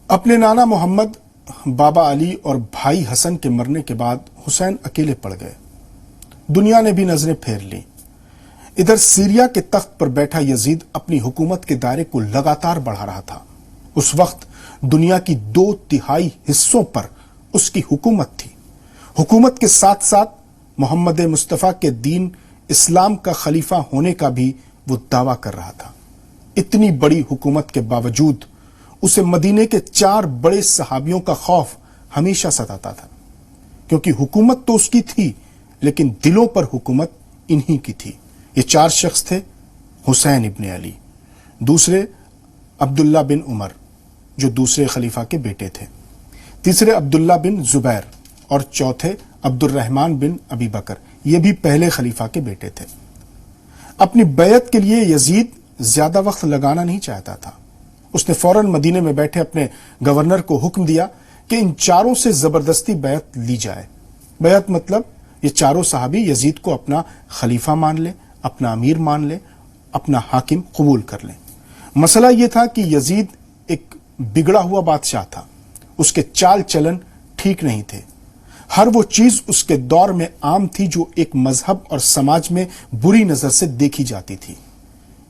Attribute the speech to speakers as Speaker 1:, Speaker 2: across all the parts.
Speaker 1: اپنے نانا محمد، بابا علی اور بھائی حسن کے مرنے کے بعد حسین اکیلے پڑ گئے۔ دنیا نے بھی نظریں پھیر لیں۔ ادھر سیریا کے تخت پر بیٹھا یزید اپنی حکومت کے دائرے کو لگاتار بڑھا رہا تھا۔ اس وقت دنیا کی 2/3 حصوں پر اس کی حکومت تھی۔ حکومت کے ساتھ ساتھ محمد مصطفیٰ کے دین اسلام کا خلیفہ ہونے کا بھی وہ دعویٰ کر رہا تھا۔ اتنی بڑی حکومت کے باوجود اسے مدینے کے 4 بڑے صحابیوں کا خوف ہمیشہ ستاتا تھا، کیونکہ حکومت تو اس کی تھی لیکن دلوں پر حکومت انہی کی تھی۔ یہ 4 شخص تھے: حسین ابن علی، دوسرے عبداللہ بن عمر جو دوسرے خلیفہ کے بیٹے تھے، تیسرے عبداللہ بن زبیر اور چوتھے عبد الرحمن بن ابی بکر، یہ بھی پہلے خلیفہ کے بیٹے تھے۔ اپنی بیعت کے لیے یزید زیادہ وقت لگانا نہیں چاہتا تھا۔ اس نے فوراً مدینے میں بیٹھے اپنے گورنر کو حکم دیا کہ ان 4 سے زبردستی بیعت لی جائے۔ بیعت مطلب یہ 4 صحابی یزید کو اپنا خلیفہ مان لیں، اپنا امیر مان لیں، اپنا حاکم قبول کر لیں۔ مسئلہ یہ تھا کہ یزید ایک بگڑا ہوا بادشاہ تھا، اس کے چال چلن ٹھیک نہیں تھے۔ ہر وہ چیز اس کے دور میں عام تھی جو ایک مذہب اور سماج میں بری نظر سے دیکھی جاتی تھی۔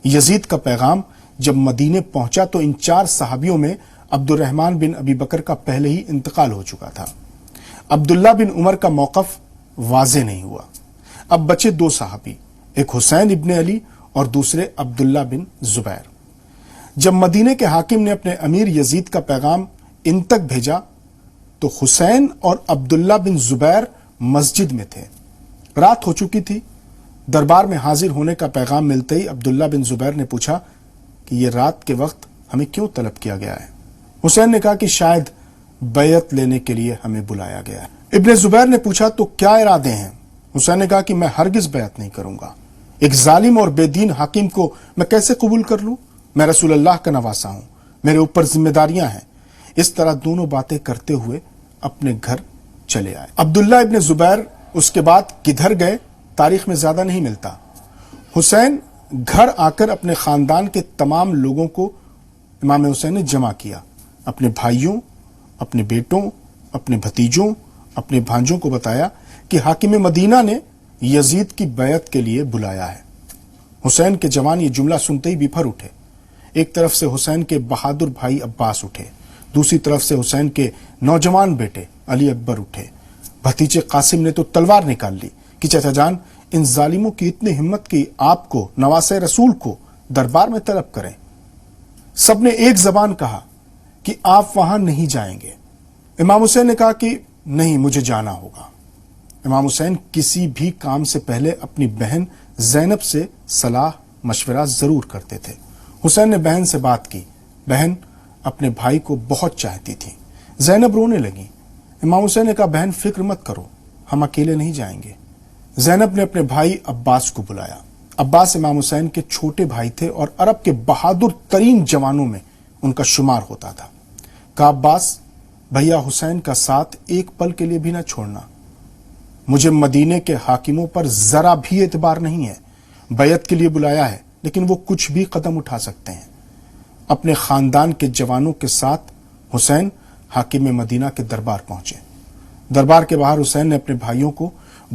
Speaker 1: یزید کا پیغام جب مدینے پہنچا تو ان 4 صحابیوں میں عبد الرحمن بن ابی بکر کا پہلے ہی انتقال ہو چکا تھا۔ عبداللہ بن عمر کا موقف واضح نہیں ہوا۔ اب بچے 2 صحابی، ایک حسین ابن علی اور دوسرے عبداللہ بن زبیر۔ جب مدینے کے حاکم نے اپنے امیر یزید کا پیغام ان تک بھیجا تو حسین اور عبداللہ بن زبیر مسجد میں تھے۔ رات ہو چکی تھی۔ دربار میں حاضر ہونے کا پیغام ملتے ہی عبداللہ بن زبیر نے پوچھا کہ یہ رات کے وقت ہمیں کیوں طلب کیا گیا ہے؟ حسین نے کہا کہ شاید بیعت لینے کے لیے ہمیں بلایا گیا ہے۔ ابن زبیر نے پوچھا تو کیا ارادے ہیں؟ حسین نے کہا کہ میں ہرگز بیعت نہیں کروں گا۔ ایک ظالم اور بے دین حاکم کو میں کیسے قبول کر لوں؟ میں رسول اللہ کا نواسا ہوں، میرے اوپر ذمہ داریاں ہیں۔ اس طرح دونوں باتیں کرتے ہوئے اپنے گھر چلے آئے۔ عبداللہ ابن زبیر اس کے بعد کدھر گئے تاریخ میں زیادہ نہیں ملتا۔ حسین گھر آ کر اپنے خاندان کے تمام لوگوں کو امام حسین نے جمع کیا، اپنے بھائیوں، اپنے بیٹوں، اپنے بھتیجوں، اپنے بھانجوں کو بتایا کہ حاکم مدینہ نے یزید کی بیعت کے لیے بلایا ہے۔ حسین کے جوان یہ جملہ سنتے ہی بفر اٹھے۔ ایک طرف سے حسین کے بہادر بھائی عباس اٹھے، دوسری طرف سے حسین کے نوجوان بیٹے علی اکبر اٹھے۔ بھتیجے قاسم نے تو تلوار نکال لی کہ چچا جان، ان ظالموں کی اتنی ہمت کہ آپ کو، نواسے رسول کو، دربار میں طلب کریں۔ سب نے ایک زبان کہا کہ آپ وہاں نہیں جائیں گے۔ امام حسین نے کہا کہ نہیں، مجھے جانا ہوگا۔ امام حسین کسی بھی کام سے پہلے اپنی بہن زینب سے صلاح مشورہ ضرور کرتے تھے۔ حسین نے بہن سے بات کی۔ بہن اپنے بھائی کو بہت چاہتی تھی۔ زینب رونے لگی۔ امام حسین نے کہا بہن فکر مت کرو، ہم اکیلے نہیں جائیں گے۔ زینب نے اپنے بھائی عباس کو بلایا۔ عباس امام حسین کے چھوٹے بھائی تھے اور عرب کے بہادر ترین جوانوں میں ان کا شمار ہوتا تھا۔ کہا عباس، بھیا حسین کا ساتھ ایک پل کے لیے بھی نہ چھوڑنا۔ مجھے مدینے کے حاکموں پر ذرا بھی اعتبار نہیں ہے۔ بیعت کے لیے بلایا ہے لیکن وہ کچھ بھی قدم اٹھا سکتے ہیں۔ اپنے خاندان کے جوانوں کے ساتھ حسین حاکم مدینہ کے دربار پہنچے۔ دربار کے باہر حسین نے اپنے بھائیوں کو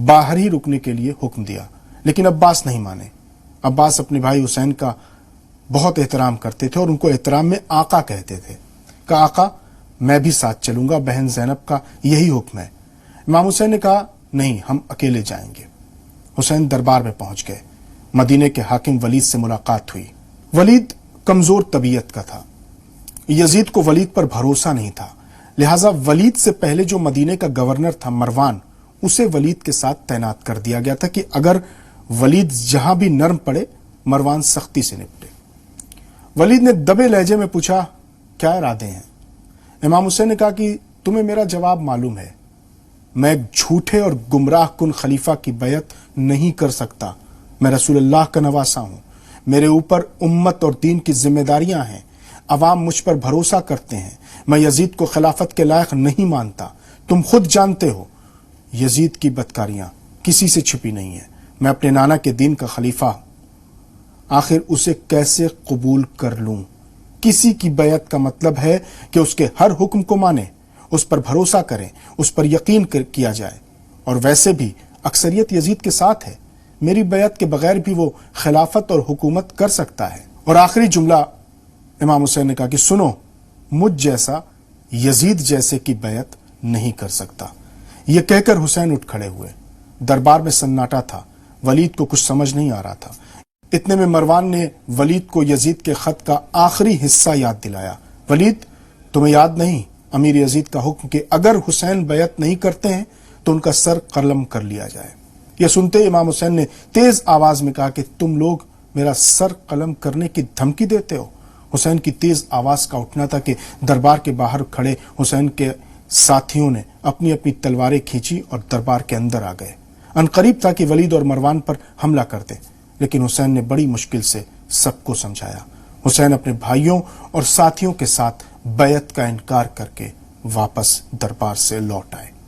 Speaker 1: باہر ہی رکنے کے لیے حکم دیا، لیکن عباس نہیں مانے۔ عباس اپنے بھائی حسین کا بہت احترام کرتے تھے اور ان کو احترام میں آقا کہتے تھے۔ کہا آقا، میں بھی ساتھ چلوں گا، بہن زینب کا یہی حکم ہے۔ امام حسین نے کہا نہیں، ہم اکیلے جائیں گے۔ حسین دربار میں پہنچ گئے۔ مدینے کے حاکم ولید سے ملاقات ہوئی۔ ولید کمزور طبیعت کا تھا۔ یزید کو ولید پر بھروسہ نہیں تھا، لہٰذا ولید سے پہلے جو مدینے کا گورنر تھا مروان، اسے ولید کے ساتھ تعینات کر دیا گیا تھا کہ اگر ولید جہاں بھی نرم پڑے مروان سختی سے نپٹے۔ ولید نے دبے لہجے میں پوچھا کیا ارادے ہیں؟ امام حسین نے کہا کہ تمہیں میرا جواب معلوم ہے، میں ایک جھوٹے اور گمراہ کن خلیفہ کی بیعت نہیں کر سکتا۔ میں رسول اللہ کا نواسا ہوں، میرے اوپر امت اور دین کی ذمہ داریاں ہیں، عوام مجھ پر بھروسہ کرتے ہیں، میں یزید کو خلافت کے لائق نہیں مانتا۔ تم خود جانتے ہو یزید کی بدکاریاں کسی سے چھپی نہیں ہیں، میں اپنے نانا کے دین کا خلیفہ ہوں، آخر اسے کیسے قبول کر لوں؟ کسی کی بیعت کا مطلب ہے کہ اس کے ہر حکم کو مانیں، اس پر بھروسہ کریں، اس پر یقین کیا جائے۔ اور ویسے بھی اکثریت یزید کے ساتھ ہے، میری بیعت کے بغیر بھی وہ خلافت اور حکومت کر سکتا ہے۔ اور آخری جملہ امام حسین نے کہا کہ سنو، مجھ جیسا یزید جیسے کی بیعت نہیں کر سکتا۔ یہ کہہ کر حسین اٹھ کھڑے ہوئے۔ دربار میں سناٹا تھا، ولید کو کچھ سمجھ نہیں آ رہا تھا۔ اتنے میں مروان نے ولید کو یزید کے خط کا آخری حصہ یاد دلایا۔ ولید، تمہیں یاد نہیں امیر یزید کا حکم کہ اگر حسین بیعت نہیں کرتے ہیں تو ان کا سر قلم کر لیا جائے۔ یہ سنتے امام حسین نے تیز آواز میں کہا کہ تم لوگ میرا سر قلم کرنے کی دھمکی دیتے ہو۔ حسین کی تیز آواز کا اٹھنا تھا کہ دربار کے باہر کھڑے حسین کے ساتھیوں نے اپنی اپنی تلواریں کھینچی اور دربار کے اندر آ گئے۔ عنقریب تھا کہ ولید اور مروان پر حملہ کرتے، لیکن حسین نے بڑی مشکل سے سب کو سمجھایا۔ حسین اپنے بھائیوں اور ساتھیوں کے ساتھ بیعت کا انکار کر کے واپس دربار سے لوٹ آئے۔